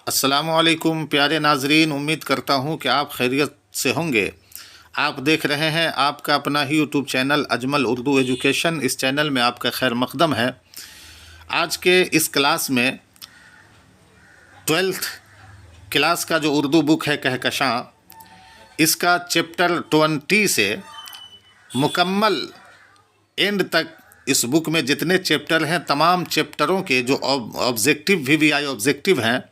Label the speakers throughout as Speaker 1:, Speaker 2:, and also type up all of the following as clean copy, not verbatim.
Speaker 1: अस्सलामुअलैकुम प्यारे नाजरीन, उम्मीद करता हूँ कि आप खैरियत से होंगे। आप देख रहे हैं आपका अपना ही YouTube channel Ajmal Urdu education. इस चैनल में आपका खैर मकदम है। आज के इस क्लास में 12th क्लास का जो उर्दू बुक है कहकशां, इसका चैप्टर 20 से मुकम्मल एंड तक इस बुक में जितने चैप्टर हैं तमाम चैप्टरों के जो ऑब्जेक्टिव VVI ऑब्जेक्टिव हैं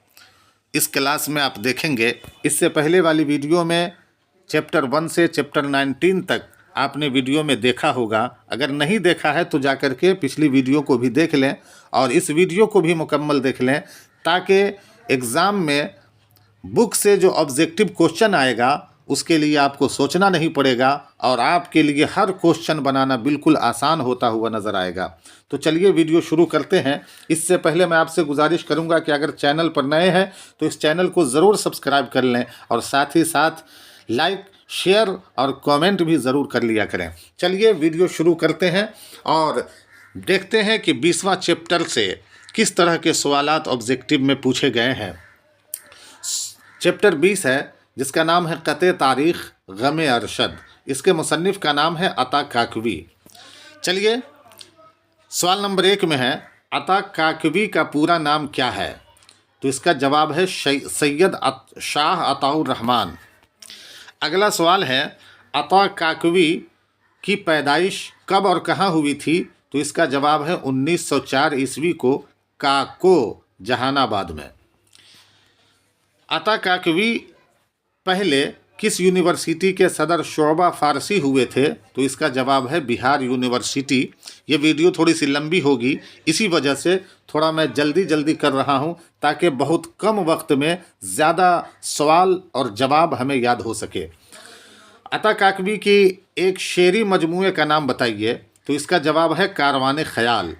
Speaker 1: इस क्लास में आप देखेंगे। इससे पहले वाली वीडियो में चैप्टर 1 से चैप्टर 19 तक आपने वीडियो में देखा होगा। अगर नहीं देखा है तो जाकर के पिछली वीडियो को भी देख लें और इस वीडियो को भी मुकम्मल देख लें, ताकि एग्ज़ाम में बुक से जो ऑब्जेक्टिव क्वेश्चन आएगा उसके लिए आपको सोचना नहीं पड़ेगा और आपके लिए हर क्वेश्चन बनाना बिल्कुल आसान होता हुआ नज़र आएगा। तो चलिए वीडियो शुरू करते हैं। इससे पहले मैं आपसे गुजारिश करूंगा कि अगर चैनल पर नए हैं तो इस चैनल को ज़रूर सब्सक्राइब कर लें और साथ ही साथ लाइक, शेयर और कमेंट भी ज़रूर कर लिया करें। चलिए वीडियो शुरू करते हैं और देखते हैं कि 20वां चैप्टर से किस तरह के सवालात ऑब्जेक्टिव में पूछे गए हैं। चैप्टर 20 है जिसका नाम है क़ते तारीख़ ग़म अरशद। इसके मुसन्निफ़ का नाम है अता काकवी। चलिए सवाल नंबर 1 में है अता काकवी का पूरा नाम क्या है? तो इसका जवाब है सैयद शाह अताउर रहमान। अगला सवाल है अता काकवी की पैदाइश कब और कहाँ हुई थी? तो इसका जवाब है 1904 ईस्वी को काको जहानाबाद में। अता काकवी पहले किस यूनिवर्सिटी के सदर शोबा फ़ारसी हुए थे? तो इसका जवाब है बिहार यूनिवर्सिटी। ये वीडियो थोड़ी सी लंबी होगी, इसी वजह से थोड़ा मैं जल्दी कर रहा हूँ ताकि बहुत कम वक्त में ज़्यादा सवाल और जवाब हमें याद हो सके। अता काकवी की एक शेरी मजमूए का नाम बताइए। तो इसका जवाब है कारवान ख़याल।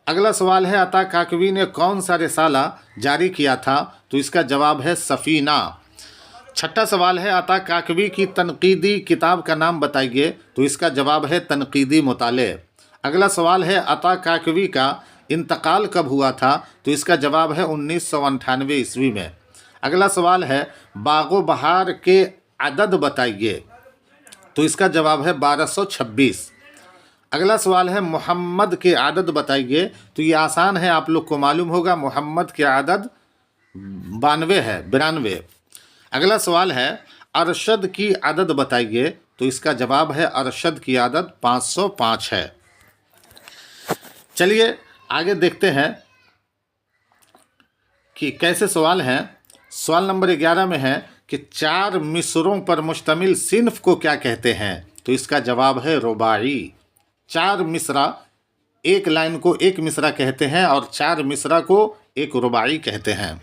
Speaker 1: अगला सवाल है अता काकवी ने कौन सा रिसाला जारी किया था? तो इसका जवाब है सफ़ीना। छठा सवाल है अता काकवी की तनकीदी किताब का नाम बताइए। तो इसका जवाब है तनकीदी मुताले। अगला सवाल है अता काकवी का इंतकाल कब हुआ था? तो इसका जवाब है 1998 ईस्वी में। अगला सवाल है बागो बहार के अदद बताइए। तो इसका जवाब है 1226। अगला सवाल है मोहम्मद के आदद बताइए। तो ये आसान है, आप लोग को मालूम होगा, मोहम्मद के आदद 92। अगला सवाल है अरशद की आदद बताइए। तो इसका जवाब है अरशद की आदद 505 है। चलिए आगे देखते हैं कि कैसे सवाल हैं। सवाल नंबर 11 में है कि 4 मिसरों पर मुश्तमिल सिन्फ को क्या कहते हैं? तो इसका जवाब है रुबाई। 4 मिसरा, एक लाइन को एक मिसरा कहते हैं और 4 मिसरा को एक रुबाई कहते हैं।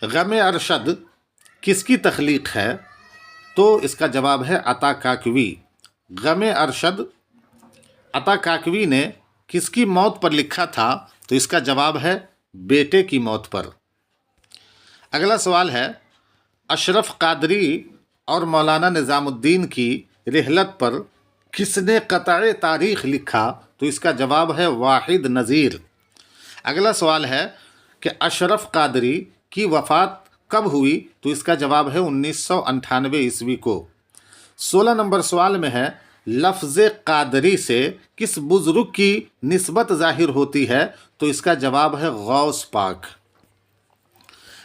Speaker 1: ग़म अरशद किसकी तख्लीक है? तो इसका जवाब है अता काकवी। ग़म अरशद अता काकवी ने किसकी मौत पर लिखा था? तो इसका जवाब है बेटे की मौत पर। अगला सवाल है अशरफ कादरी और मौलाना निज़ामुद्दीन की रिहलत पर किसने क़ताए तारीख़ लिखा? तो इसका जवाब है वाहिद नज़ीर। अगला सवाल है कि अशरफ कादरी की वफ़ात कब हुई? तो इसका जवाब है 1998 ईस्वी को। 16 नंबर सवाल में है लफ्ज़ कादरी से किस बुज़ुर्ग की निस्बत ज़ाहिर होती है? तो इसका जवाब है गौस पाक।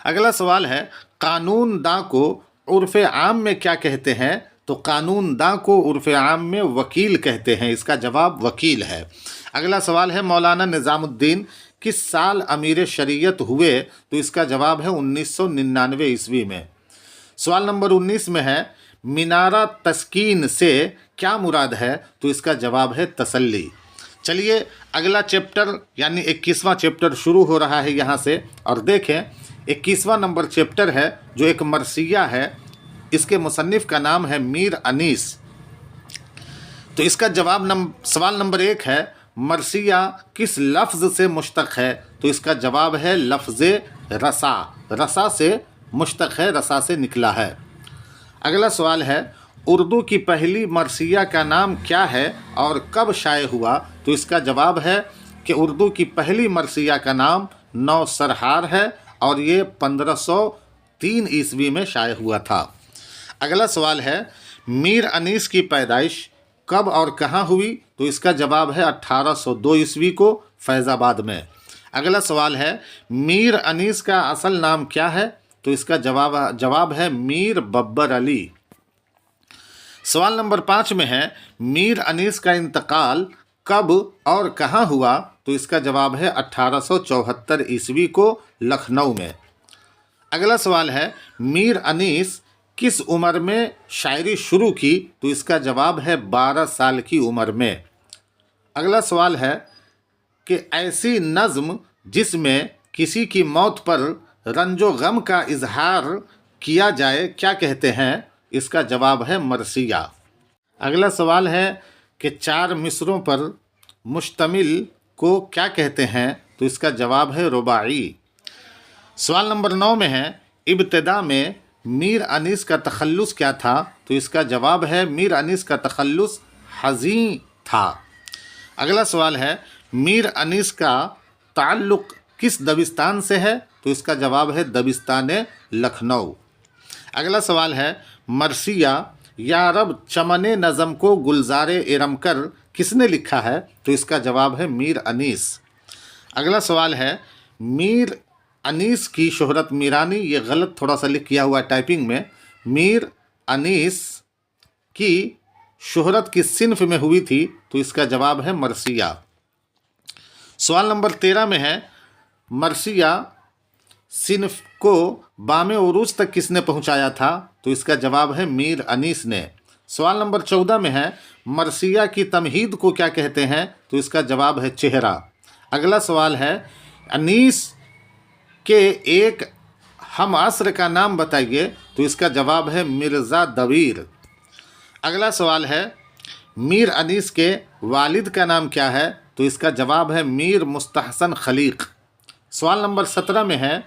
Speaker 1: अगला सवाल है कानून दां को उर्फ़ आम में क्या कहते हैं? तो कानून दां को उर्फ़ आम में वकील कहते हैं। इसका जवाब वकील है। अगला सवाल है मौलाना निज़ामुद्दीन किस साल अमीर शरीयत हुए? तो इसका जवाब है 1999 ईस्वी में। सवाल नंबर 19 में है मीनारा तस्कीन से क्या मुराद है? तो इसका जवाब है तसल्ली। चलिए अगला चैप्टर यानी 21वां चैप्टर शुरू हो रहा है यहाँ से, और देखें 21वां नंबर चैप्टर है जो एक मरसिया है। इसके मुसन्निफ़ का नाम है मीर अनीस। तो इसका जवाब सवाल नंबर 1 है मरसिया किस लफ्ज़ से मुश्तक़ है? तो इसका जवाब है लफ्ज़ रसा। रसा से मुश्तक़ है, रसा से निकला है। अगला सवाल है उर्दू की पहली मरसिया का नाम क्या है और कब शाये हुआ? तो इसका जवाब है कि उर्दू की पहली मरसिया का नाम नौसरहार है اور یہ 1503 عیسوی میں شائع ہوا تھا۔ اگلا سوال ہے میر انیس کی پیدائش کب اور کہاں ہوئی؟ تو اس کا جواب ہے 1802 عیسوی کو فیض آباد میں۔ اگلا سوال ہے میر انیس کا اصل نام کیا ہے؟ تو اس کا جواب ہے میر ببر علی۔ سوال نمبر 5 میں ہے میر انیس کا انتقال کب اور کہاں ہوا؟ تو اس کا جواب ہے 1874 عیسوی کو لکھنؤ میں۔ اگلا سوال ہے میر انیس کس عمر میں شاعری شروع کی؟ تو اس کا جواب ہے 12 سال کی عمر میں۔ اگلا سوال ہے کہ ایسی نظم جس میں کسی کی موت پر رنج و غم کا اظہار کیا جائے کیا کہتے ہیں؟ اس کا جواب ہے مرثیہ۔ اگلا سوال ہے کہ 4 مصروں پر مشتمل کو کیا کہتے ہیں؟ تو اس کا جواب ہے رباعی۔ سوال نمبر 9 میں ہے ابتدا میں میر انیس کا تخلص کیا تھا؟ تو اس کا جواب ہے میر انیس کا تخلص حزین تھا۔ اگلا سوال ہے میر انیس کا تعلق کس دبستان سے ہے؟ تو اس کا جواب ہے دبستان لکھنؤ۔ اگلا سوال ہے مرثیہ یا رب چمن نظم کو گلزار ارم کر کس نے لکھا ہے؟ تو اس کا جواب ہے میر انیس۔ اگلا سوال ہے میر انیس کی شہرت میرانی، یہ غلط تھوڑا سا لکھ کیا ہوا ہے ٹائپنگ میں، میر انیس کی شہرت کس صنف میں ہوئی تھی؟ تو اس کا جواب ہے مرثیہ۔ سوال نمبر 13 میں ہے مرثیہ صنف کو بام عروج تک کس نے پہنچایا تھا؟ تو اس کا جواب ہے میر انیس نے۔ سوال نمبر 14 میں ہے مرثیہ کی تمہید کو کیا کہتے ہیں؟ تو اس کا جواب ہے چہرہ۔ اگلا سوال ہے انیس کے ایک ہم عصر کا نام بتائیے، تو اس کا جواب ہے مرزا دبیر۔ اگلا سوال ہے میر انیس کے والد کا نام کیا ہے؟ تو اس کا جواب ہے میر مستحسن خلیق۔ سوال نمبر 17 میں ہے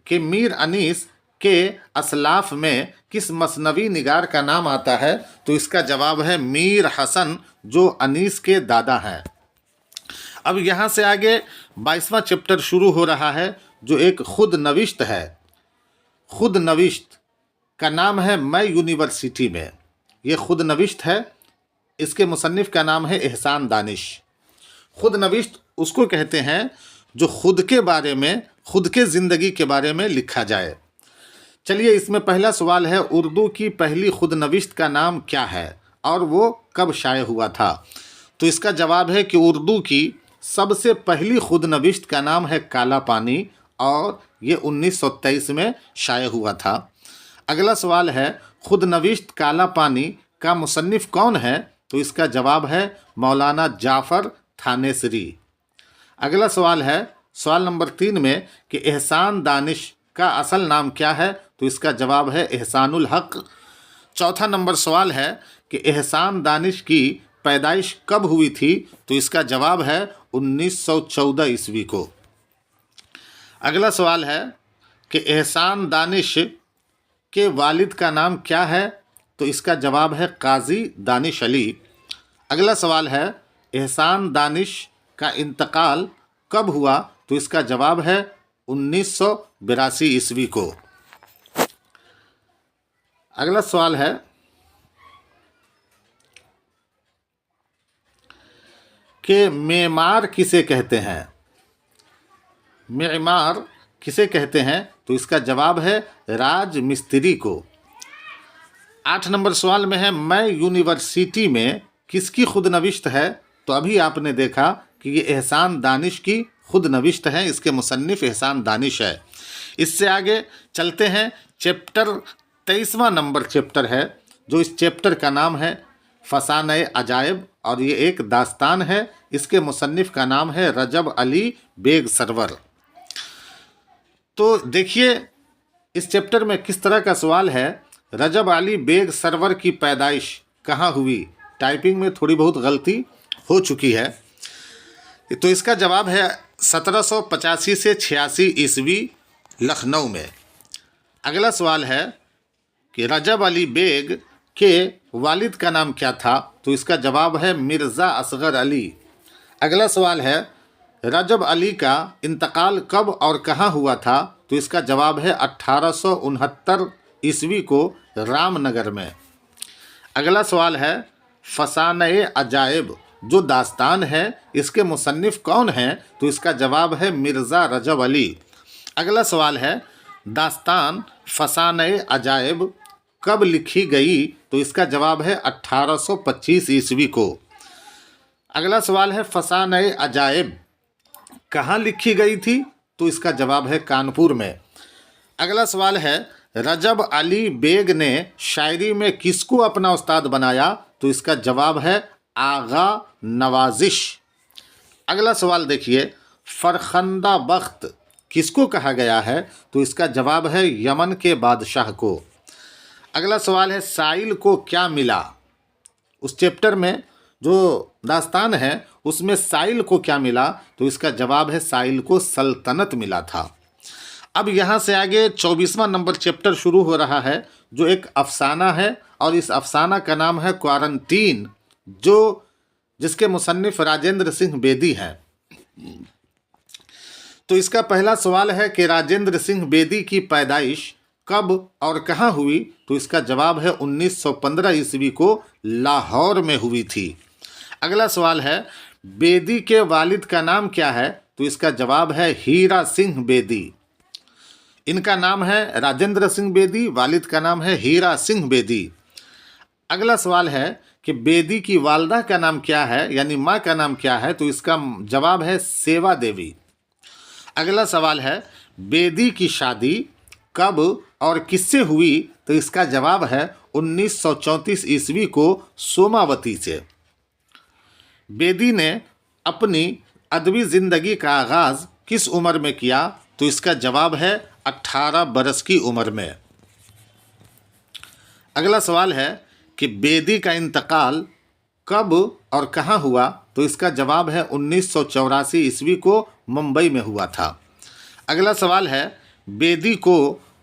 Speaker 1: کہ میر انیس کے اسلاف میں کس مثنوی نگار کا نام آتا ہے؟ تو اس کا جواب ہے میر حسن، جو انیس کے دادا ہیں۔ اب یہاں سے آگے 22واں چیپٹر شروع ہو رہا ہے جو ایک خود نوشت ہے۔ خود نوشت کا نام ہے میں یونیورسٹی میں، یہ خود نوشت ہے، اس کے مصنف کا نام ہے احسان دانش۔ خود نوشت اس کو کہتے ہیں جو خود کے بارے میں، خود کے زندگی کے بارے میں لکھا جائے۔ چلیے اس میں پہلا سوال ہے اردو کی پہلی خود نوشت کا نام کیا ہے اور وہ کب شائع ہوا تھا؟ تو اس کا جواب ہے کہ اردو کی سب سے پہلی خود نوشت کا نام ہے کالا پانی اور یہ 1923 میں شائع ہوا تھا۔ اگلا سوال ہے خود نوشت کالا پانی کا مصنف کون ہے؟ تو اس کا جواب ہے مولانا جعفر تھانیسری۔ اگلا سوال ہے سوال نمبر 3 میں کہ احسان دانش کا اصل نام کیا ہے؟ تو اس کا جواب ہے احسان الحق۔ چوتھا نمبر سوال ہے کہ احسان دانش کی پیدائش کب ہوئی تھی؟ تو اس کا جواب ہے 1914 عیسوی کو۔ اگلا سوال ہے کہ احسان دانش کے والد کا نام کیا ہے؟ تو اس کا جواب ہے قاضی دانش علی۔ اگلا سوال ہے احسان دانش کا انتقال کب ہوا؟ تو اس کا جواب ہے 1982 عیسوی کو۔ اگلا سوال ہے کہ معمار کسے کہتے ہیں؟ معمار کسے کہتے ہیں؟ تو اس کا جواب ہے راج مستری کو۔ 8 نمبر سوال میں ہے میں یونیورسٹی میں کس کی خود نوشت ہے؟ تو ابھی آپ نے دیکھا کہ یہ احسان دانش کی خود نوشت ہے، اس کے مصنف احسان دانش ہے۔ اس سے آگے چلتے ہیں، چیپٹر 23واں نمبر چیپٹر ہے جو اس چیپٹر کا نام ہے فسانہ عجائب اور یہ ایک داستان ہے، اس کے مصنف کا نام ہے رجب علی بیگ سرور۔ تو دیکھیے اس چیپٹر میں کس طرح کا سوال ہے، رجب علی بیگ سرور کی پیدائش کہاں ہوئی؟ ٹائپنگ میں تھوڑی بہت غلطی ہو چکی ہے، تو اس کا جواب ہے 1785 سے 86 عیسوی لکھنؤ میں۔ اگلا سوال ہے کہ رجب علی بیگ کے والد کا نام کیا تھا؟ تو اس کا جواب ہے مرزا اصغر علی۔ اگلا سوال ہے رجب علی کا انتقال کب اور کہاں ہوا تھا؟ तो इसका जवाब है 1869 ईस्वी को रामनगर में। अगला सवाल है फसाने अजायब जो दास्तान है इसके मुसन्निफ कौन हैं? तो इसका जवाब है मिर्ज़ा रजब अली। अगला सवाल है दास्तान फसाने अजायब कब लिखी गई? तो इसका जवाब है 1825 ईस्वी को। अगला सवाल है फसाने अजायब कहाँ लिखी गई थी? तो इसका जवाब है कानपुर में। अगला सवाल है रजब अली बेग ने शायरी में किसको अपना उस्ताद बनाया? तो इसका जवाब है आगा नवाजिश। अगला सवाल देखिए फरखंदा बख्त किसको कहा गया है? तो इसका जवाब है यमन के बादशाह को। अगला सवाल है साइल को क्या मिला? उस चैप्टर में जो दास्तान है उसमें साइल को क्या मिला? तो इसका जवाब है साइल को सल्तनत मिला था। अब यहाँ से आगे 24वां नंबर चैप्टर शुरू हो रहा है जो एक अफसाना है और इस अफसाना का नाम है क्वारंटीन, जो जिसके मुसन्निफ राजेंद्र सिंह बेदी हैं। तो इसका पहला सवाल है कि राजेंद्र सिंह बेदी की पैदाइश कब और कहाँ हुई? तो इसका जवाब है 1915 ईस्वी को लाहौर में हुई थी। अगला सवाल है बेदी के वालिद का नाम क्या है? तो इसका जवाब है हीरा सिंह बेदी। इनका नाम है राजेंद्र सिंह बेदी, वालिद का नाम है हीरा सिंह बेदी। अगला सवाल है कि बेदी की वालदा का नाम क्या है, यानी माँ का नाम क्या है? तो इसका जवाब है सेवा देवी। अगला सवाल है बेदी की शादी कब और किससे हुई? तो इसका जवाब है 1934 ईस्वी को सोमावती से। बेदी ने अपनी अदबी ज़िंदगी का आगाज़ किस उम्र में किया? तो इसका जवाब है 18 बरस की उम्र में। अगला सवाल है कि बेदी का इंतकाल कब और कहाँ हुआ? तो इसका जवाब है 1984 ईस्वी को मुंबई में हुआ था। अगला सवाल है बेदी को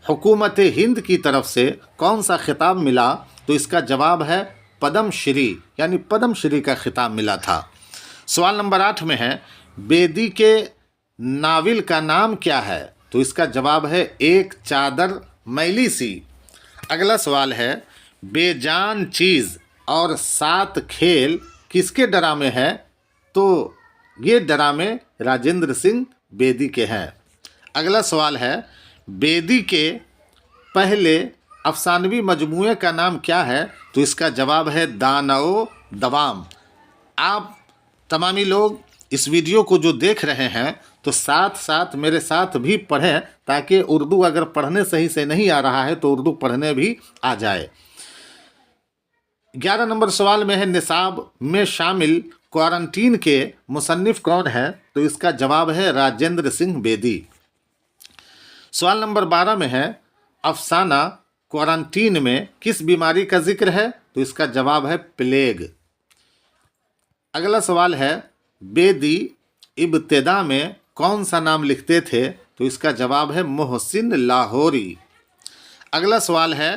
Speaker 1: हुकूमत हिंद की तरफ से कौन सा खिताब मिला? तो इसका जवाब है पद्म श्री, यानी पद्म श्री का खिताब मिला था। सवाल नंबर 8 में है बेदी के नावल का नाम क्या है? तो इसका जवाब है एक चादर मैली सी। अगला सवाल है बेजान चीज़ और 7 खेल किसके ड्रामे हैं? तो ये ड्रामे राजेंद्र सिंह बेदी के हैं। अगला सवाल है बेदी के पहले अफसानवी मजमूए का नाम क्या है? तो इसका जवाब है दानओ दवाम। आप तमामी लोग इस वीडियो को जो देख रहे हैं तो साथ साथ मेरे साथ भी पढ़ें ताकि उर्दू अगर पढ़ने सही से नहीं आ रहा है तो उर्दू पढ़ने भी आ जाए। 11 नंबर सवाल में है निसाब में शामिल क्वारंटीन के मुसन्निफ कौन है? तो इसका जवाब है राजेंद्र सिंह बेदी। सवाल नंबर 12 में है अफसाना क्वारंटीन में किस बीमारी का जिक्र है? तो इसका जवाब है प्लेग। अगला सवाल है बेदी इब्तिदा में कौन सा नाम लिखते थे? तो इसका जवाब है मोहसिन लाहौरी। अगला सवाल है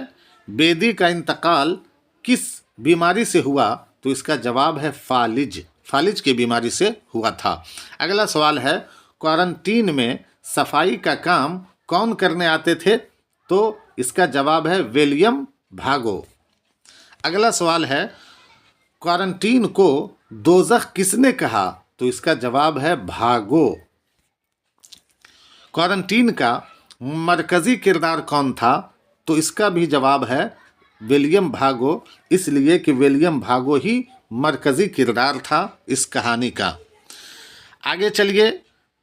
Speaker 1: बेदी का इंतकाल किस बीमारी से हुआ? तो इसका जवाब है फालिज की बीमारी से हुआ था। अगला सवाल है क्वारंटीन में सफाई का काम कौन करने आते थे? तो इसका जवाब है विलियम भागो। अगला सवाल है क्वारंटीन को दोज़ख किसने कहा? तो इसका जवाब है भागो। क्वारंटीन का मरकज़ी किरदार कौन था? तो इसका भी जवाब है विलियम भागो, इसलिए कि विलियम भागो ही मरकज़ी किरदार था इस कहानी का। आगे चलिए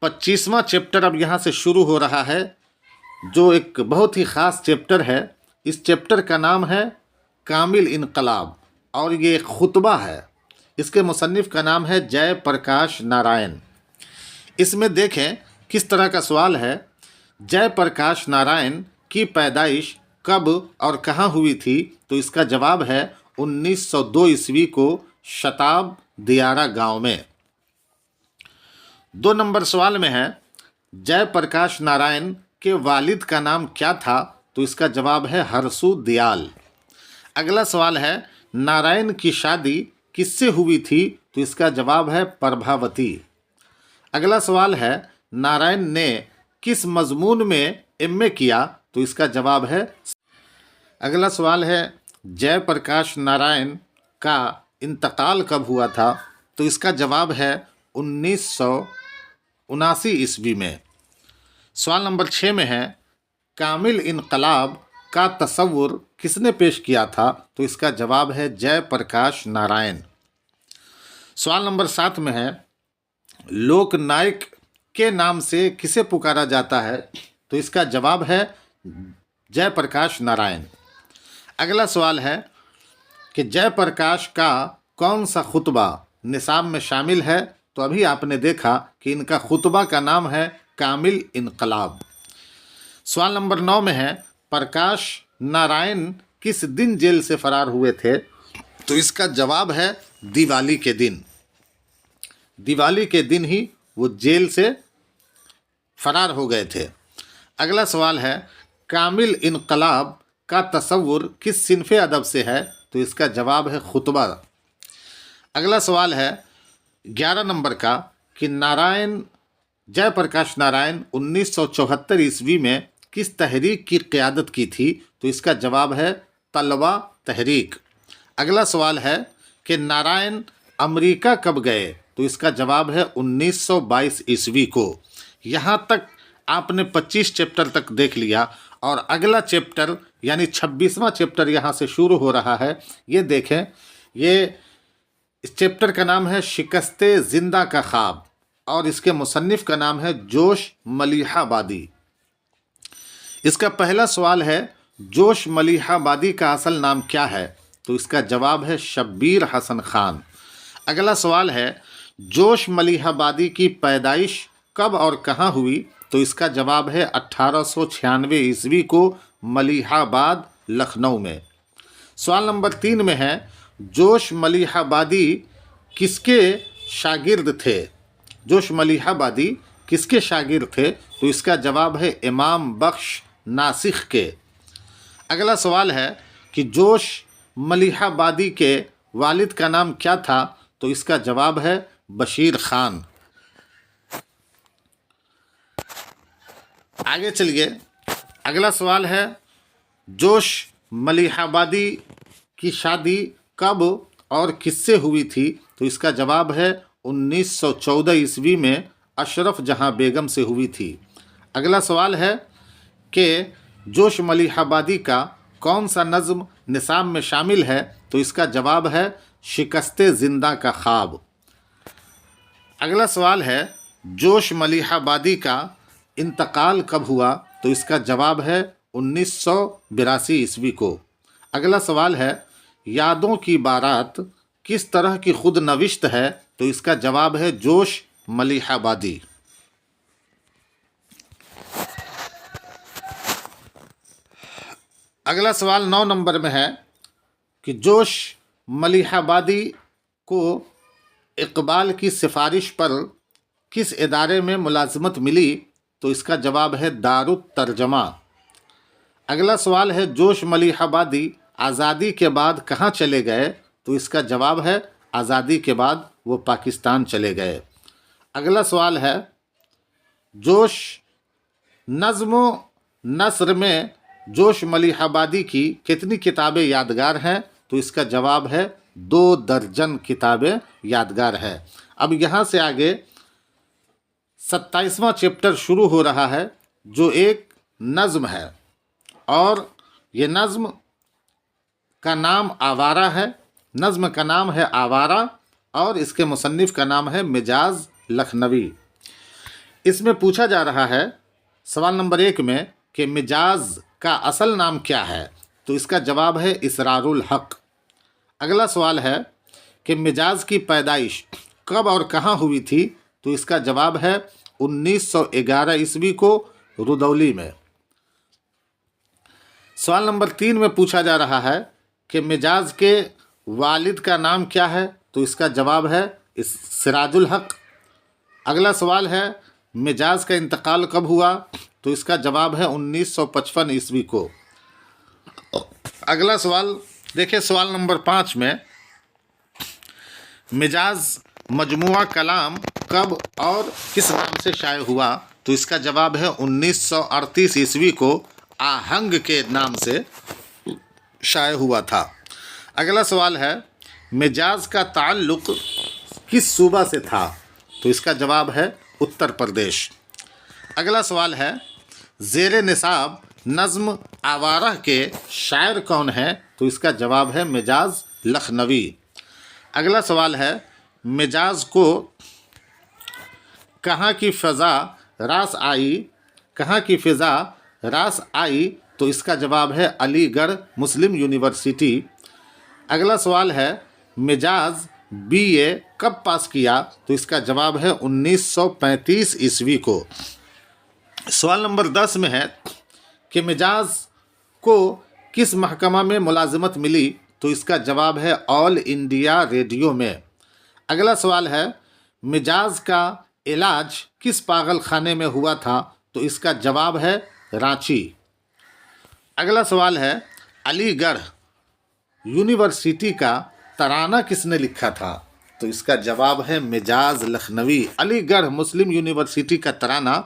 Speaker 1: 25वां चैप्टर अब यहाँ से शुरू हो रहा है जो एक बहुत ही ख़ास चैप्टर है। इस चैप्टर का नाम है कामिल इनकलाब और ये खुतबा है। इसके मुसन्निफ का नाम है जय प्रकाश नारायण। इसमें देखें किस तरह का सवाल है। जय प्रकाश नारायण की पैदाइश कब और कहाँ हुई थी? तो इसका जवाब है 1902 ईस्वी को शताब दियारा गांव में। 2 नंबर सवाल में है जय प्रकाश नारायण के वालिद का नाम क्या था? तो इसका जवाब है हरसू दयाल। अगला सवाल है नारायण की शादी किससे हुई थी? तो इसका जवाब है प्रभावती। अगला सवाल है नारायण ने किस मजमून में एमए किया, तो इसका जवाब है। अगला सवाल है जय प्रकाश नारायण का इंतकाल कब हुआ था, तो इसका जवाब है 1979 ईस्वी में। सवाल नंबर 6 में है कामिल इनकलाब का तस्वुर किसने पेश किया था, तो इसका जवाब है जय प्रकाश नारायण। सवाल नंबर 7 में है लोकनायक के नाम से किसे पुकारा जाता है, तो इसका जवाब है जय प्रकाश नारायण। अगला सवाल है कि जय प्रकाश का कौन सा खुतबा निसाब में शामिल है, तो अभी आपने देखा कि इनका खुतबा का नाम है कामिल इनकलाब। सवाल नंबर 9 में है प्रकाश नारायण किस दिन जेल से फरार हुए थे, तो इसका जवाब है दिवाली के दिन। दिवाली के दिन ही वो जेल से फरार हो गए थे। अगला सवाल है कामिल इनकलाब का तस्वुर किस सिनफ़े अदब से है, तो इसका जवाब है खुतबा। अगला सवाल है 11 नंबर का कि जय प्रकाश नारायण 1974 ईस्वी में किस तहरीक की क़यादत की थी, तो इसका जवाब है तलवा तहरीक। अगला सवाल है कि नारायण अमेरिका कब गए, तो इसका जवाब है 1922 ईस्वी को। यहाँ तक आपने 25 चैप्टर तक देख लिया और अगला चैप्टर यानी 26वां चैप्टर यहाँ से शुरू हो रहा है। ये देखें, ये इस चैप्टर का नाम है शिकस्ते ज़िंदा का ख्वाब और इसके मुसन्निफ़ का नाम है जोश मलिहाबादी। इसका पहला सवाल है जोश मलिहाबादी का असल नाम क्या है, तो इसका जवाब है शब्बीर हसन खान। अगला सवाल है जोश मलिहाबादी की पैदाइश कब और कहाँ हुई, तो इसका जवाब है 1896 ईस्वी को मलिहाबाद लखनऊ में। सवाल नंबर 3 में है जोश मलिहाबादी किसके शागिर्द थे, जोश मलिहाबादी किसके शागिर्द थे, तो इसका जवाब है इमाम बख्श नासिख के। अगला सवाल है कि जोश मलिहाबादी के वालिद का नाम क्या था, तो इसका जवाब है बशीर खान। आगे चलिए, अगला सवाल है जोश मलिहाबादी की शादी कब और किससे हुई थी, तो इसका जवाब है 1914 ईस्वी में अशरफ जहां बेगम से हुई थी। अगला सवाल है कि जोश मलिहाबादी का कौन सा नज़्म निसाब में शामिल है, तो इसका जवाब है शिकस्ते ज़िंदा का ख्वाब। अगला सवाल है जोश मलिहाबादी का इंतकाल कब हुआ, तो इसका जवाब है 1982 ईस्वी को। अगला सवाल है यादों की बारात किस तरह की खुद नविश्त है, तो इसका जवाब है जोश मलिहाबादी। अगला सवाल 9 नंबर में है कि जोश मलिहाबादी को इकबाल की सिफारिश पर किस इदारे में मुलाजमत मिली, तो इसका जवाब है दारुत तर्जमा। अगला सवाल है जोश मलिहाबादी आज़ादी के बाद कहाँ चले गए, तो इसका जवाब है आज़ादी के बाद वो पाकिस्तान चले गए। अगला सवाल है जोश नज़्म नस्र में जोश मलिहाबादी की कितनी किताबें यादगार हैं, तो इसका जवाब है 2 दर्जन किताबें यादगार है। अब यहाँ से आगे 27वां चैप्टर शुरू हो रहा है जो एक नज़्म है और ये नज़्म का नाम आवारा है। नज़्म का नाम है आवारा और इसके मुसन्निफ़ का नाम है मिजाज लखनवी। इसमें पूछा जा रहा है सवाल नंबर 1 में कि मिजाज का असल नाम क्या है, तो इसका जवाब है इसरारुल हक। अगला सवाल है कि मिजाज की पैदाइश कब और कहाँ हुई थी, तो इसका जवाब है 1911 ईस्वी को रुदौली में। सवाल नंबर 3 में पूछा जा रहा है कि मिजाज के वालिद का नाम क्या है, तो इसका जवाब है सिराजुल हक। अगला सवाल है मिजाज का इंतकाल कब हुआ, तो इसका जवाब है 1955 ईस्वी को। अगला सवाल देखिए, सवाल नंबर 5 में मिजाज मजमुआ कलाम कब और किस नाम से शाये हुआ, تو اس کا جواب ہے 1938 عیسوی کو آہنگ کے نام سے شائع ہوا تھا۔ اگلا سوال ہے مجاز کا تعلق کس صوبہ سے تھا؟ تو اس کا جواب ہے اتر پردیش۔ اگلا سوال ہے زیر نصاب نظم آوارہ کے شاعر کون ہیں؟ تو اس کا جواب ہے مجاز لکھنوی۔ اگلا سوال ہے مجاز کو کہاں کی فضا راس آئی؟ تو اس کا جواب ہے علی گڑھ مسلم یونیورسٹی۔ اگلا سوال ہے مجاز BA کب پاس کیا؟ تو اس کا جواب ہے 1935 عیسوی کو۔ سوال نمبر 10 میں ہے کہ مجاز کو کس محکمہ میں ملازمت ملی؟ تو اس کا جواب ہے آل انڈیا ریڈیو میں۔ اگلا سوال ہے مجاز کا علاج کس پاگل خانے میں ہوا تھا؟ تو اس کا جواب ہے رانچی۔ اگلا سوال ہے علی گڑھ یونیورسٹی کا ترانہ کس نے لکھا تھا؟ تو اس کا جواب ہے مجاز لکھنوی۔ علی گڑھ مسلم یونیورسٹی کا ترانہ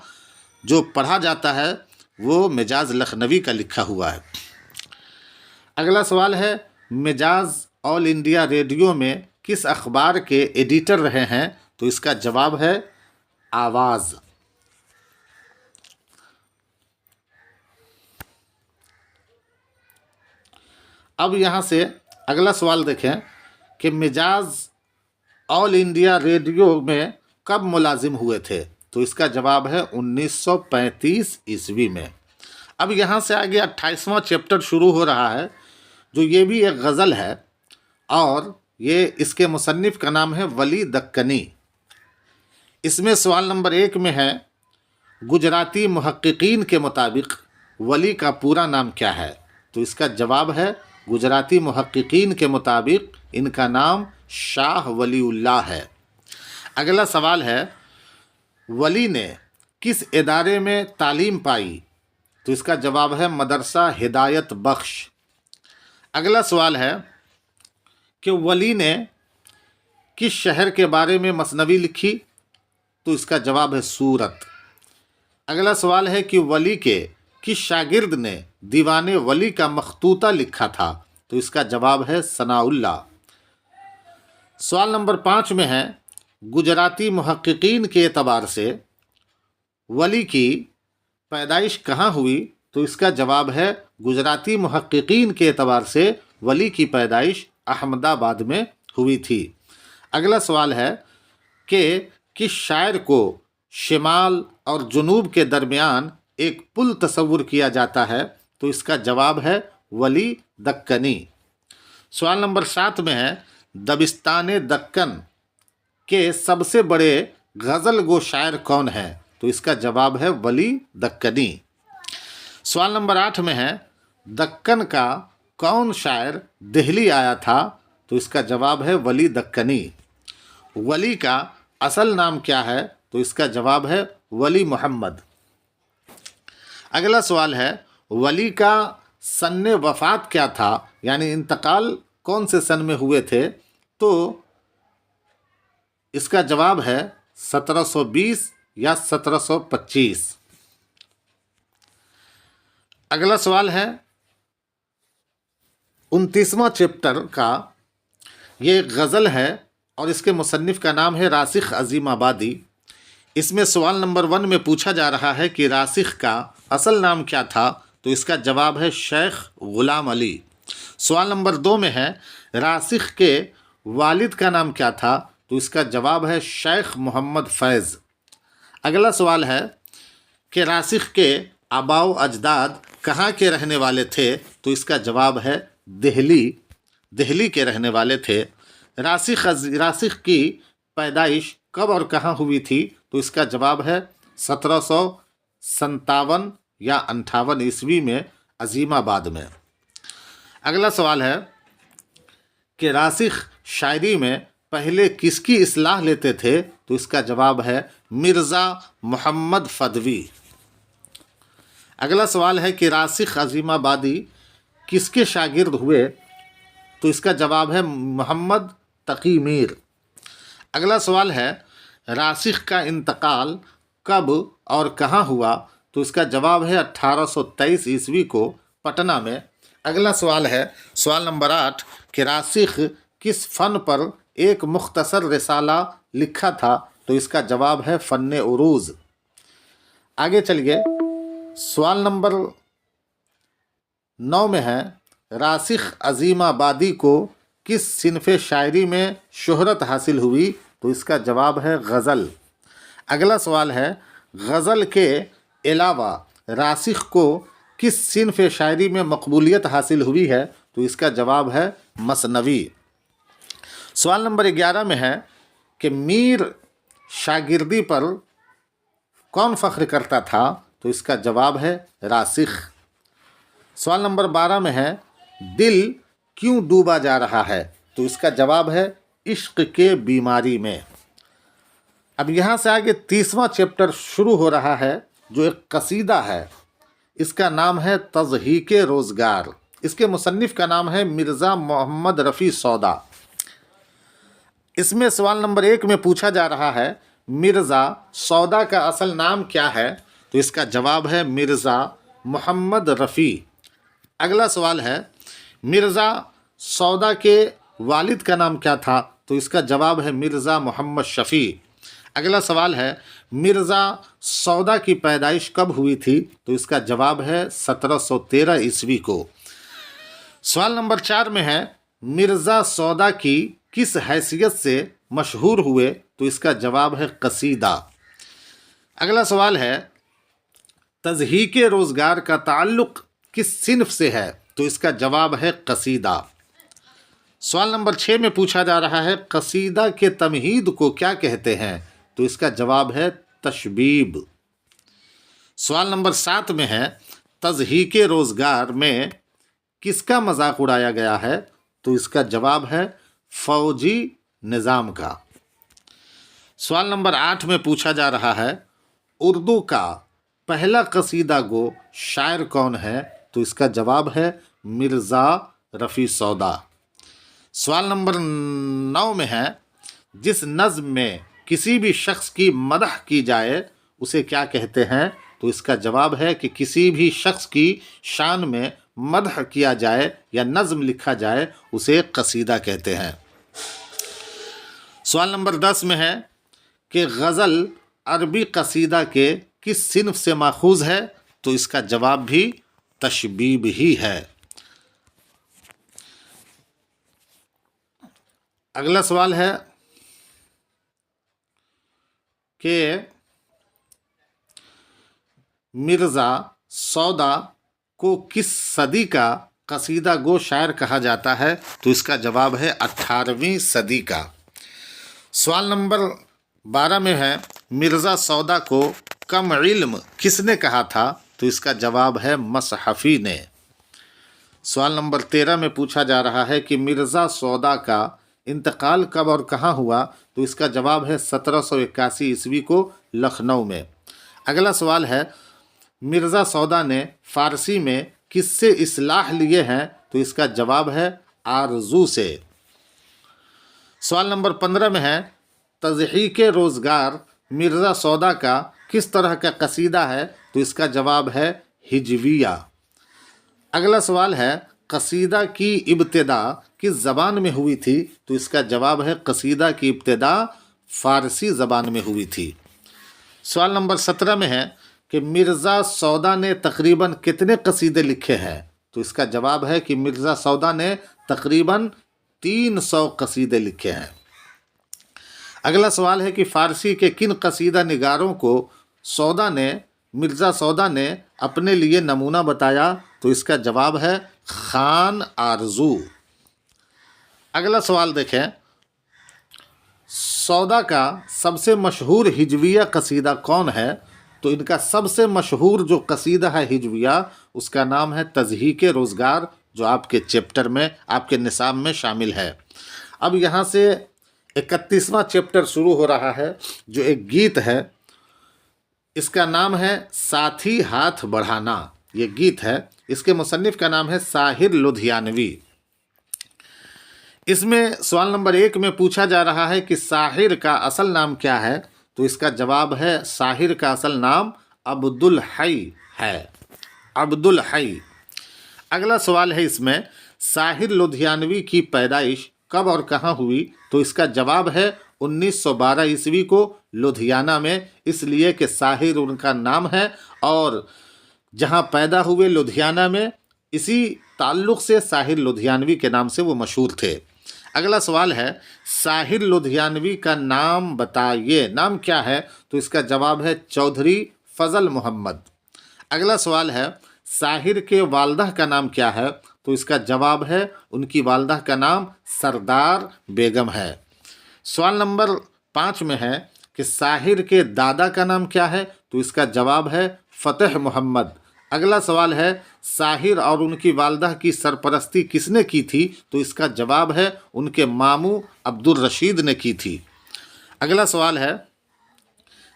Speaker 1: جو پڑھا جاتا ہے وہ مجاز لکھنوی کا لکھا ہوا ہے۔ اگلا سوال ہے مجاز آل انڈیا ریڈیو میں کس اخبار کے ایڈیٹر رہے ہیں؟ تو اس کا جواب ہے آواز۔ اب یہاں سے اگلا سوال دیکھیں کہ مجاز آل انڈیا ریڈیو میں کب ملازم ہوئے تھے؟ تو اس کا جواب ہے 1935 عیسوی میں۔ اب یہاں سے آگے 28واں چیپٹر شروع ہو رہا ہے جو یہ بھی ایک غزل ہے اور یہ اس کے مصنف کا نام ہے ولی دکنی۔ اس میں سوال نمبر 1 میں ہے گجراتی محققین کے مطابق ولی کا پورا نام کیا ہے؟ تو اس کا جواب ہے گجراتی محققین کے مطابق ان کا نام شاہ ولی اللہ ہے۔ اگلا سوال ہے ولی نے کس ادارے میں تعلیم پائی؟ تو اس کا جواب ہے مدرسہ ہدایت بخش۔ اگلا سوال ہے کہ ولی نے کس شہر کے بارے میں مثنوی لکھی؟ تو اس کا جواب ہے سورت۔ اگلا سوال ہے کہ ولی کے کس شاگرد نے دیوان ولی کا مخطوطہ لکھا تھا؟ تو اس کا جواب ہے ثناء اللہ۔ سوال نمبر 5 میں ہے گجراتی محققین کے اعتبار سے ولی کی پیدائش کہاں ہوئی؟ تو اس کا جواب ہے گجراتی محققین کے اعتبار سے ولی کی پیدائش احمد آباد میں ہوئی تھی۔ اگلا سوال ہے کہ کس شاعر کو شمال اور جنوب کے درمیان ایک پل تصور کیا جاتا ہے؟ تو اس کا جواب ہے ولی دکنی۔ سوال نمبر 7 میں ہے دبستان دکن کے سب سے بڑے غزل گو شاعر کون ہیں؟ تو اس کا جواب ہے ولی دکنی۔ سوال نمبر 8 میں ہے دکن کا کون شاعر دہلی آیا تھا؟ تو اس کا جواب ہے ولی دکنی۔ ولی کا اصل نام کیا ہے؟ تو اس کا جواب ہے ولی محمد۔ اگلا سوال ہے ولی کا سن وفات کیا تھا؟ یعنی انتقال کون سے سن میں ہوئے تھے؟ تو اس کا جواب ہے 1720 یا 1725۔ اگلا سوال ہے 29واں چیپٹر کا یہ ایک غزل ہے اور اس کے مصنف کا نام ہے راسخ عظیم آبادی۔ اس میں سوال نمبر 1 میں پوچھا جا رہا ہے کہ راسخ کا اصل نام کیا تھا؟ تو اس کا جواب ہے شیخ غلام علی۔ سوال نمبر 2 میں ہے راسخ کے والد کا نام کیا تھا؟ تو اس کا جواب ہے شیخ محمد فیض۔ اگلا سوال ہے کہ راسخ کے آباء و اجداد کہاں کے رہنے والے تھے؟ تو اس کا جواب ہے دہلی کے رہنے والے تھے۔ راسخ کی پیدائش کب اور کہاں ہوئی تھی؟ تو اس کا جواب ہے 1757 یا 58 عیسوی میں عظیم آباد میں۔ اگلا سوال ہے کہ راسخ شاعری میں پہلے کس کی اصلاح لیتے تھے؟ تو اس کا جواب ہے مرزا محمد فدوی۔ اگلا سوال ہے کہ راسخ عظیم آبادی کس کے شاگرد ہوئے؟ تو اس کا جواب ہے محمد تقی میر۔ اگلا سوال ہے راسخ کا انتقال کب और कहाँ हुआ? तो इसका जवाब है 1823 ईस्वी को पटना में। अगला सवाल है सवाल नंबर 8 कि रासिख किस फ़न पर एक मुख्तसर रिसाला लिखा था? तो इसका जवाब है फ़न उरूज़। आगे चलिए, सवाल नंबर 9 में है रासिख अज़ीमाबादी को किस सिनफ़ शायरी में शोहरत हासिल हुई? तो इसका जवाब है गज़ल। अगला सवाल है गज़ल के अलावा रासिख को किस सिनफ़ शायरी में मकबूलियत हासिल हुई है? तो इसका जवाब है मसनवी। सवाल नंबर 11 में है कि मीर शागिर्दी पर कौन फ़ख्र करता था? तो इसका जवाब है रासिख। सवाल नंबर 12 में है दिल क्यों डूबा जा रहा है? तो इसका जवाब है इश्क के बीमारी में। अब यहाँ से आगे 30वां चैप्टर शुरू हो रहा है जो एक कसीदा है। इसका नाम है तज़हीक़े रोज़गार। इसके मुसन्निफ़ का नाम है मिर्ज़ा मोहम्मद रफ़ी सौदा। इसमें सवाल नंबर 1 में पूछा जा रहा है मिर्ज़ा सौदा का असल नाम क्या है? तो इसका जवाब है मिर्ज़ा मोहम्मद रफ़ी। अगला सवाल है मिर्ज़ा सौदा के वालिद का नाम क्या था? तो इसका जवाब है मिर्ज़ा मोहम्मद शफ़ी। अगला सवाल है मिर्ज़ा सौदा की पैदाइश कब हुई थी? तो इसका जवाब है 1713 ईस्वी को। सवाल नंबर 4 में है मिर्ज़ा सौदा की किस हैसियत से मशहूर हुए? तो इसका जवाब है कसीदा। अगला सवाल है तज़हीक़े रोज़गार का ताल्लुक़ किस सिनफ से है? तो इसका जवाब है कसीदा। सवाल नंबर 6 में पूछा जा रहा है कसीदा के तमहीद को क्या कहते हैं? तो इसका जवाब है तशबीब। सवाल नंबर 7 में है तज़हीक़े रोज़गार में किसका मजाक उड़ाया गया है? तो इसका जवाब है फ़ौजी निज़ाम का। सवाल नंबर 8 में पूछा जा रहा है उर्दू का पहला कसीदा गो शायर कौन है? तो इसका जवाब है मिर्ज़ा रफ़ी सौदा। सवाल नंबर 9 में है जिस नज़्म में किसी भी शख्स की मदह की जाए उसे क्या कहते हैं? तो इसका जवाब है कि किसी भी शख्स की शान में मदह किया जाए या नज़्म लिखा जाए उसे कसीदा कहते हैं। सवाल नंबर 10 में है कि गज़ल अरबी कसीदा के किस सिनफ से माखूज़ है? तो इसका जवाब भी तशबीब ही है। अगला सवाल है कि मिर्ज़ा सौदा को किस सदी का कसीदा गो शायर कहा जाता है? तो इसका जवाब है 18वीं सदी का। सवाल नंबर 12 में है मिर्ज़ा सौदा को कम इल्म किसने कहा था? तो इसका जवाब है मसहफ़ी ने। सवाल नंबर 13 में पूछा जा रहा है कि मिर्ज़ा सौदा का इंतकाल कब और कहाँ हुआ? तो इसका जवाब है 1781 ईस्वी को लखनऊ में। अगला सवाल है मिर्ज़ा सौदा ने फ़ारसी में किससे इस्लाह लिए हैं? तो इसका जवाब है आरज़ू से। सवाल नंबर 15 में है तज़हीक़े रोज़गार मिर्ज़ा सौदा का किस तरह का कसीदा है? तो इसका जवाब है हिजविया। अगला सवाल है कसीदा की इब्तिदा किस ज़बान में हुई थी? तो इसका जवाब है कसीदा की इब्तिदा फ़ारसी ज़बान में हुई थी। सवाल नंबर 17 में है कि मिर्ज़ा सौदा ने तकरीबन कितने कसीदे लिखे हैं? तो इसका जवाब है कि मिर्ज़ा सौदा ने तकरीबन 300 कसीदे लिखे हैं। अगला सवाल है कि फ़ारसी के किन कसीदा निगारों को मिर्ज़ा सौदा ने अपने लिए नमूना बताया? तो इसका जवाब है खान आरज़ू। अगला सवाल देखें सौदा का सबसे मशहूर हिजविया कसीदा कौन है? तो इनका सबसे मशहूर जो कसीदा है हिजविया उसका नाम है तज़हीक़े रोज़गार, जो आपके चैप्टर में आपके निसाब में शामिल है। अब यहाँ से 31वां चैप्टर शुरू हो रहा है जो एक गीत है। इसका नाम है साथी हाथ बढ़ाना। ये गीत है, इसके मुसन्निफ़ का नाम है साहिर लुधियानवी। इसमें सवाल नंबर 1 में पूछा जा रहा है कि साहिर का असल नाम क्या है? تو اس کا جواب ہے ساحر کا اصل نام عبدالحی ہے، عبدالحی۔ اگلا سوال ہے اس میں، ساحر لدھیانوی کی پیدائش کب اور کہاں ہوئی؟ تو اس کا جواب ہے 1912 عیسوی کو لدھیانہ میں، اس لیے کہ ساحر ان کا نام ہے اور جہاں پیدا ہوئے لدھیانہ میں، اسی تعلق سے ساحر لدھیانوی کے نام سے وہ مشہور تھے۔ اگلا سوال ہے، ساحر لدھیانوی کا نام بتائیے، نام کیا ہے؟ تو اس کا جواب ہے چودھری فضل محمد۔ اگلا سوال ہے، ساحر کے والدہ کا نام کیا ہے؟ تو اس کا جواب ہے ان کی والدہ کا نام سردار بیگم ہے۔ سوال نمبر 5 میں ہے کہ ساحر کے دادا کا نام کیا ہے؟ تو اس کا جواب ہے فتح محمد۔ اگلا سوال ہے، ساحر اور ان کی والدہ کی سرپرستی کس نے کی تھی؟ تو اس کا جواب ہے ان کے ماموں عبدالرشید نے کی تھی۔ اگلا سوال ہے،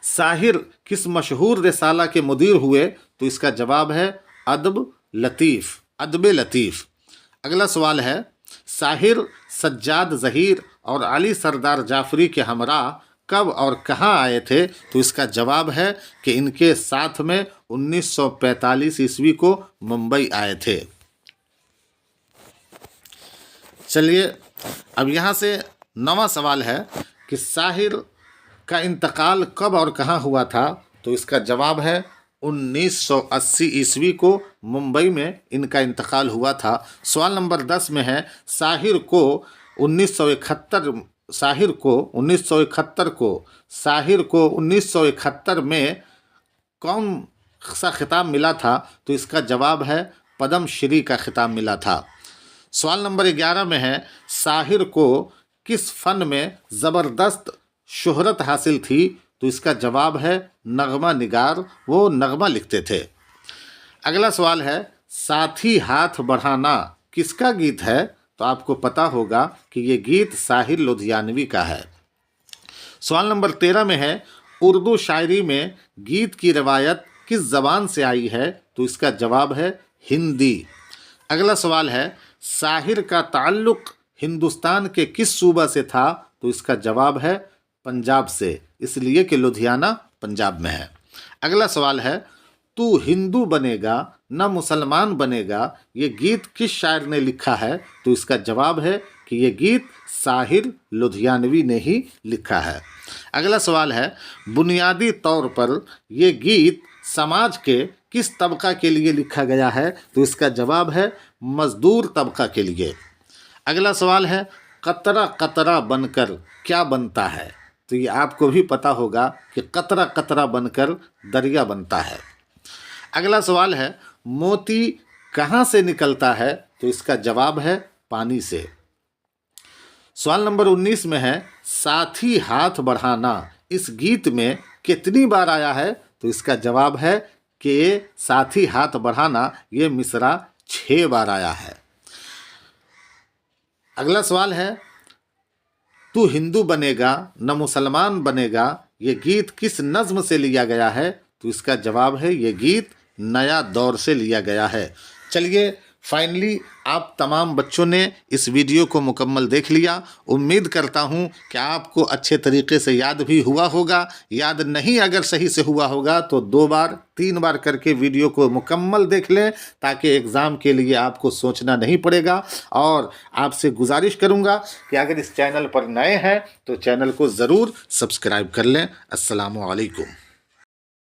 Speaker 1: ساحر کس مشہور رسالہ کے مدیر ہوئے؟ تو اس کا جواب ہے ادب لطیف، ادب لطیف۔ اگلا سوال ہے، ساحر سجاد ظہیر اور علی سردار جعفری کے ہمراہ کب اور کہاں آئے تھے؟ تو اس کا جواب ہے کہ ان کے ساتھ میں 1945 عیسوی کو ممبئی آئے تھے۔ چلیے اب یہاں سے 9واں سوال ہے کہ ساحر کا انتقال کب اور کہاں ہوا تھا؟ تو اس کا جواب ہے 1980 عیسوی کو ممبئی میں ان کا انتقال ہوا تھا۔ سوال نمبر 10 میں ہے، ساحر کو 1971 میں کون سا خطاب ملا تھا؟ تو اس کا جواب ہے پدم شری کا خطاب ملا تھا۔ سوال نمبر 11 میں ہے، ساحر کو کس فن میں زبردست شہرت حاصل تھی؟ تو اس کا جواب ہے نغمہ نگار، وہ نغمہ لکھتے تھے۔ اگلا سوال ہے، ساتھی ہاتھ بڑھانا کس کا گیت ہے؟ تو آپ کو پتا ہوگا کہ یہ گیت ساحر لدھیانوی کا ہے۔ سوال نمبر 13 میں ہے، اردو شاعری میں گیت کی روایت کس زبان سے آئی ہے؟ تو اس کا جواب ہے ہندی۔ اگلا سوال ہے، ساحر کا تعلق ہندوستان کے کس صوبہ سے تھا؟ تو اس کا جواب ہے پنجاب سے، اس لیے کہ لدھیانہ پنجاب میں ہے۔ اگلا سوال ہے، تو ہندو بنے گا نہ مسلمان بنے گا، یہ گیت کس شاعر نے لکھا ہے؟ تو اس کا جواب ہے کہ یہ گیت ساحر لدھیانوی نے ہی لکھا ہے۔ اگلا سوال ہے، بنیادی طور پر یہ گیت سماج کے کس طبقہ کے لیے لکھا گیا ہے؟ تو اس کا جواب ہے مزدور طبقہ کے لیے۔ اگلا سوال ہے، قطرہ قطرہ بن کر کیا بنتا ہے؟ تو یہ آپ کو بھی پتا ہوگا کہ قطرہ قطرہ بن کر دریا بنتا ہے۔ اگلا سوال ہے، موتی کہاں سے نکلتا ہے؟ تو اس کا جواب ہے پانی سے۔ سوال نمبر 19 میں ہے، ساتھی ہاتھ بڑھانا اس گیت میں کتنی بار آیا ہے؟ تو اس کا جواب ہے کہ ساتھی ہاتھ بڑھانا یہ مصرع 6 بار آیا ہے۔ اگلا سوال ہے، تو ہندو بنے گا نہ مسلمان بنے گا، یہ گیت کس نظم سے لیا گیا ہے؟ تو اس کا جواب ہے یہ گیت نیا دور سے لیا گیا ہے۔ چلیے فائنلی آپ تمام بچوں نے اس ویڈیو کو مکمل دیکھ لیا۔ امید کرتا ہوں کہ آپ کو اچھے طریقے سے یاد بھی ہوا ہوگا۔ یاد نہیں اگر صحیح سے ہوا ہوگا تو 2 بار 3 بار کر کے ویڈیو کو مکمل دیکھ لیں، تاکہ ایگزام کے لیے آپ کو سوچنا نہیں پڑے گا۔ اور آپ سے گزارش کروں گا کہ اگر اس چینل پر نئے ہیں تو چینل کو ضرور سبسکرائب کر لیں۔ السلام علیکم۔